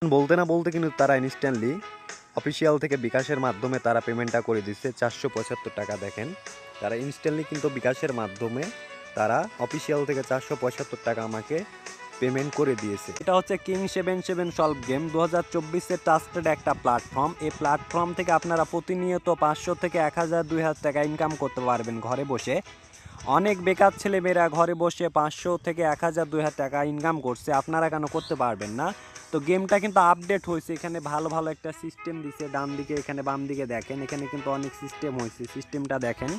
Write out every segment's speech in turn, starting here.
বলতে না বলতে কিন্তু তারা ইনস্ট্যান্টলি অফিসিয়াল থেকে বিকাশের মাধ্যমে তারা পেমেন্টটা করে দিচ্ছে 475 টাকা। দেখেন, তারা ইনস্ট্যান্টলি কিন্তু বিকাশের মাধ্যমে তারা অফিসিয়াল থেকে 475 টাকা আমাকে পেমেন্ট করে দিয়েছে। এটা হচ্ছে কিং77 সলভ গেম 2024-এর ট্রাস্টেড একটা প্ল্যাটফর্ম। এই প্ল্যাটফর্ম থেকে আপনারা প্রতিনিয়ত 500 থেকে 1000 2000 টাকা ইনকাম করতে পারবেন ঘরে বসে। অনেক বেকার ছেলেমেয়েরা ঘরে বসে 500 থেকে 1000 2000 টাকা ইনকাম করছে, আপনারা কেন করতে পারবেন না? তো গেমটা কিন্তু আপডেট হয়েছে, এখানে ভালো ভালো একটা সিস্টেম দিছে। ডান দিকে এখানে বাম দিকে দেখেন, এখানে কিন্তু অনেক সিস্টেম হয়েছে, সিস্টেমটা দেখেন।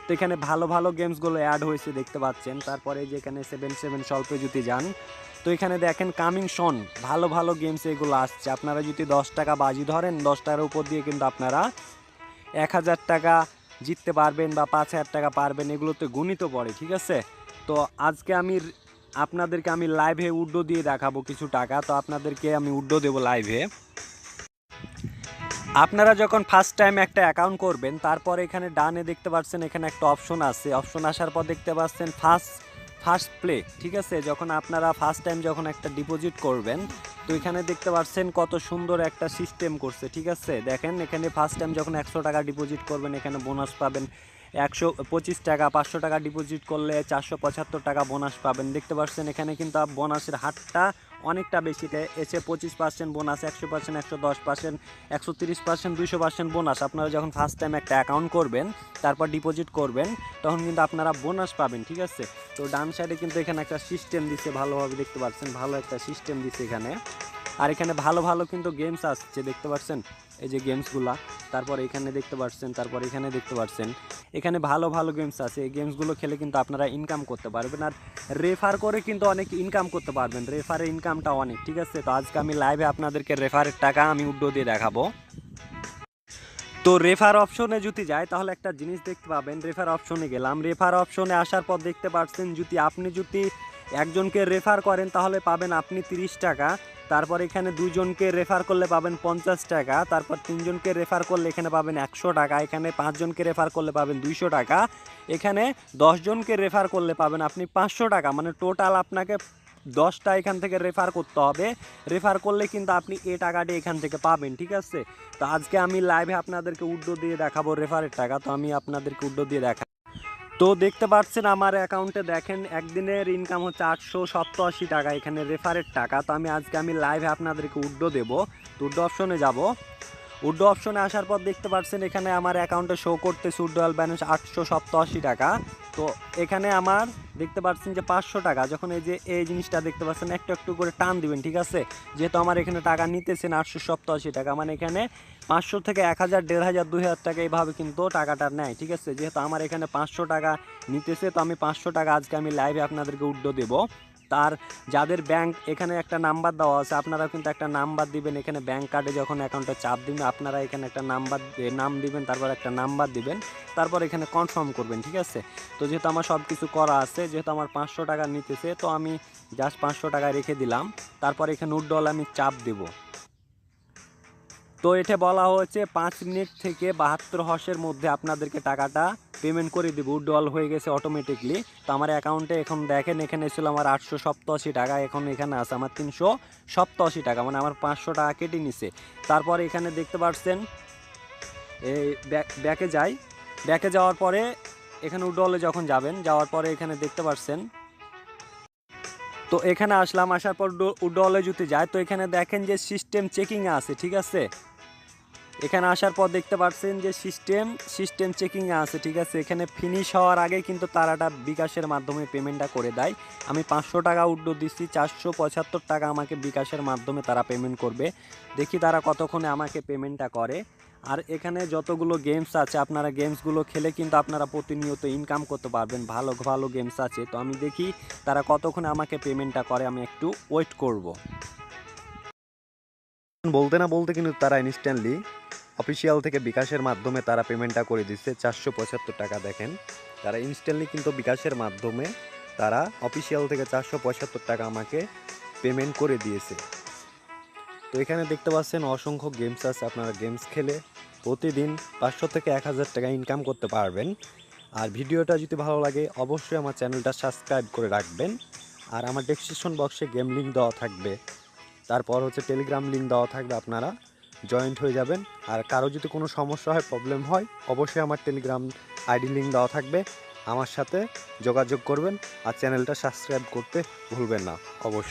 তো এখানে ভালো ভালো গেমসগুলো অ্যাড হয়েছে দেখতে পাচ্ছেন। তারপরে যে এখানে 77 স্বল্পে যদি যান, তো এখানে দেখেন কামিং শন ভালো ভালো গেমস এগুলো আসছে। আপনারা যদি 10 টাকা বাজি ধরেন, 10 টাকার উপর দিয়ে কিন্তু আপনারা 1000 টাকা জিততে পারবেন বা 5000 টাকা পারবেন, এগুলোতে গণিত পড়ে, ঠিক আছে? তো আজকে আপনাদেরকে আমি লাইভে উড্ডো দিয়ে দেখাবো কিছু টাকা। তো আপনাদেরকে আমি উড্ডো দেবো লাইভে। আপনারা যখন ফার্স্ট টাইম একটা অ্যাকাউন্ট করবেন, তারপর এখানে ডানে দেখতে পাচ্ছেন এখানে একটা অপশন আছে। অপশন আসার পর দেখতে পাচ্ছেন ফার্স্ট প্লে, ঠিক আছে? যখন আপনারা ফার্স্ট টাইম যখন একটা ডিপোজিট করবেন, তো এখানে দেখতে পাচ্ছেন কত সুন্দর একটা সিস্টেম করছে, ঠিক আছে? দেখেন, এখানে ফার্স্ট টাইম যখন 100 টাকা ডিপোজিট করবেন, এখানে বোনাস পাবেন 125 টাকা। 500 টাকা ডিপোজিট করলে 475 টাকা বোনাস পাবেন। দেখতে পাচ্ছেন এখানে কিন্তু বোনাসের হারটা অনেকটা বেশি এসে 25% বোনাস, 100%, 110%, 130%, 200% বোনাস। আপনারা যখন ফার্স্ট টাইম একটা অ্যাকাউন্ট করবেন, তারপর ডিপোজিট করবেন, তখন কিন্তু আপনারা বোনাস পাবেন, ঠিক আছে? তো ডান সাইডে কিন্তু এখানে একটা সিস্টেম দিচ্ছে, ভালোভাবে দেখতে পাচ্ছেন, ভালো একটা সিস্টেম দিচ্ছে এখানে। আর এখানে ভালো ভালো কিন্তু গেমস আসছে, দেখতে পাচ্ছেন এই যে গেমসগুলা। তারপর এখানে দেখতে পাচ্ছেন, তারপর এখানে দেখতে পাচ্ছেন, এখানে ভালো ভালো গেমস আছে। এই গেমসগুলো খেলে কিন্তু আপনারা ইনকাম করতে পারবেন, আর রেফার করে কিন্তু অনেক ইনকাম করতে পারবেন। রেফারের ইনকামটা অনেক, ঠিক আছে? তো আজকে আমি লাইভে আপনাদেরকে রেফারের টাকা আমি উড্ডো দিয়ে দেখাবো। তো রেফার অপশনে যদি যাই, তাহলে একটা জিনিস দেখতে পাবেন। রেফার অপশনে গেলাম, রেফার অপশনে আসার পর দেখতে পাচ্ছেন আপনি যদি একজনকে রেফার করেন, তাহলে পাবেন আপনি 30 টাকা। তারপর এখানে দুজনকে রেফার করলে পাবেন 50 টাকা। তারপর 3জনকে রেফার করলে এখানে পাবেন 100 টাকা। এখানে 5জনকে রেফার করলে পাবেন 200 টাকা। এখানে 10জনকে রেফার করলে পাবেন আপনি 500 টাকা। মানে টোটাল আপনাকে 10টা এখান থেকে রেফার করতে হবে। রেফার করলে কিন্তু আপনি এই টাকাটি এখান থেকে পাবেন, ঠিক আছে? তো আজকে আমি লাইভে আপনাদেরকে উড্ডো দিয়ে দেখাবো রেফারের টাকা। তো আমি আপনাদেরকে উড্ডো দিয়ে দেখাবো। তো দেখতে পাচ্ছেন আমার অ্যাকাউন্টে দেখেন একদিনের ইনকাম হচ্ছে 887 টাকা, এখানে রেফারের টাকা। তো আজকে আমি লাইভে আপনাদেরকে উড্ডো দেবো। তো উড্ডো অপশনে যাব। উড্ডো অপশনে আসার পর দেখতে পাচ্ছেন এখানে আমার অ্যাকাউন্টে শো করতেছে উড্ডোয়াল ব্যালেন্স 887 টাকা। তো এখানে আমার দেখতে পাচ্ছেন যে 500 টাকা। যখন এই জিনিসটা দেখতে পাচ্ছেন, একটু একটু করে টান দিবেন, ঠিক আছে? যেহেতু আমার এখানে টাকা নিতেছেন 887 টাকা, মানে এখানে 500 থেকে 1000, 1500, 2000 টাকা এইভাবে কিন্তু টাকাটা নেয়, ঠিক আছে? যেহেতু আমার এখানে 500 টাকা নিতেছে, তো আমি 500 টাকা আজকে আমি লাইভে আপনাদেরকে উড্ডো দেবো। তার যাদের ব্যাংক এখানে একটা নাম্বার দেওয়া আছে, আপনারা কিন্তু একটা নাম্বার দিবেন। এখানে ব্যাংক কার্ডে যখন অ্যাকাউন্টে চাপ দিবেন, আপনারা এখানে একটা নাম দিবেন, তারপর একটা নাম্বার দিবেন, তারপর এখানে কনফার্ম করবেন, ঠিক আছে? তো যেহেতু আমার সব কিছু করা আছে, যেহেতু আমার 500 টাকা নিতেছে, তো আমি জাস্ট 500 টাকা রেখে দিলাম। তারপর এখানে উইথড্রল আমি চাপ দেবো। তো এটা বলা হয়েছে 5 মিনিট থেকে 72 মধ্যে আপনাদেরকে টাকাটা পেমেন্ট করে দেবো। উইথড্রল হয়ে গেছে অটোমেটিকলি। তো আমার অ্যাকাউন্টে এখন দেখেন, এখানে ছিল আমার 887 টাকা, এখন এখানে আছে আমার 387 টাকা, মানে আমার 500 টাকা কেটে নিছে। তারপর এখানে দেখতে পাচ্ছেন এই ব্যাকে যাই। ব্যাকে যাওয়ার পরে এখানে উইথড্রলে যখন যাবেন, যাওয়ার পরে এখানে দেখতে পাচ্ছেন, তো এখানে আসলাম। আসার পর উইথড্রলে যদি যায়, তো এখানে দেখেন যে সিস্টেম চেকিংয়ে আছে, ঠিক আছে? এখানে আসার পর দেখতে পাচ্ছেন যে সিস্টেম চেকিংয়ে আছে, ঠিক আছে? এখানে ফিনিশ হওয়ার আগে কিন্তু তারাটা বিকাশের মাধ্যমে পেমেন্টটা করে দেয়। আমি 500 টাকা উড্ডো দিচ্ছি, 475 টাকা আমাকে বিকাশের মাধ্যমে তারা পেমেন্ট করবে। দেখি তারা কতক্ষণে আমাকে পেমেন্টটা করে। আর এখানে যতগুলো গেমস আছে, আপনারা গেমসগুলো খেলে কিন্তু আপনারা প্রতিনিয়ত ইনকাম করতে পারবেন। ভালো ভালো গেমস আছে। তো আমি দেখি তারা কতক্ষণে আমাকে পেমেন্টটা করে, আমি একটু ওয়েট করব। বলতে না বলতে কিন্তু তারা ইনস্ট্যান্টলি অফিসিয়াল থেকে বিকাশের মাধ্যমে তারা পেমেন্টটা করে দিচ্ছে 475 টাকা। দেখেন, তারা ইনস্ট্যান্টলি কিন্তু বিকাশের মাধ্যমে তারা অফিসিয়াল থেকে 475 টাকা আমাকে পেমেন্ট করে দিয়েছে। তো এখানে দেখতে পাচ্ছেন অসংখ্য গেমস আছে, আপনারা গেমস খেলে প্রতিদিন 500 থেকে 1000 টাকা ইনকাম করতে পারবেন। আর ভিডিওটা যদি ভালো লাগে, অবশ্যই আমার চ্যানেলটা সাবস্ক্রাইব করে রাখবেন। আর আমার ডেসক্রিপশন বক্সে গেম লিঙ্ক দেওয়া থাকবে, তারপর হচ্ছে টেলিগ্রাম লিঙ্ক দেওয়া থাকবে, আপনারা জয়েন্ট হয়ে যাবেন। আর কারো যদি কোনো সমস্যা হয়, প্রবলেম হয়, অবশ্যই আমার টেলিগ্রাম আইডি লিঙ্ক দেওয়া থাকবে, আমার সাথে যোগাযোগ করবেন। আর চ্যানেলটা সাবস্ক্রাইব করতে ভুলবেন না অবশ্যই।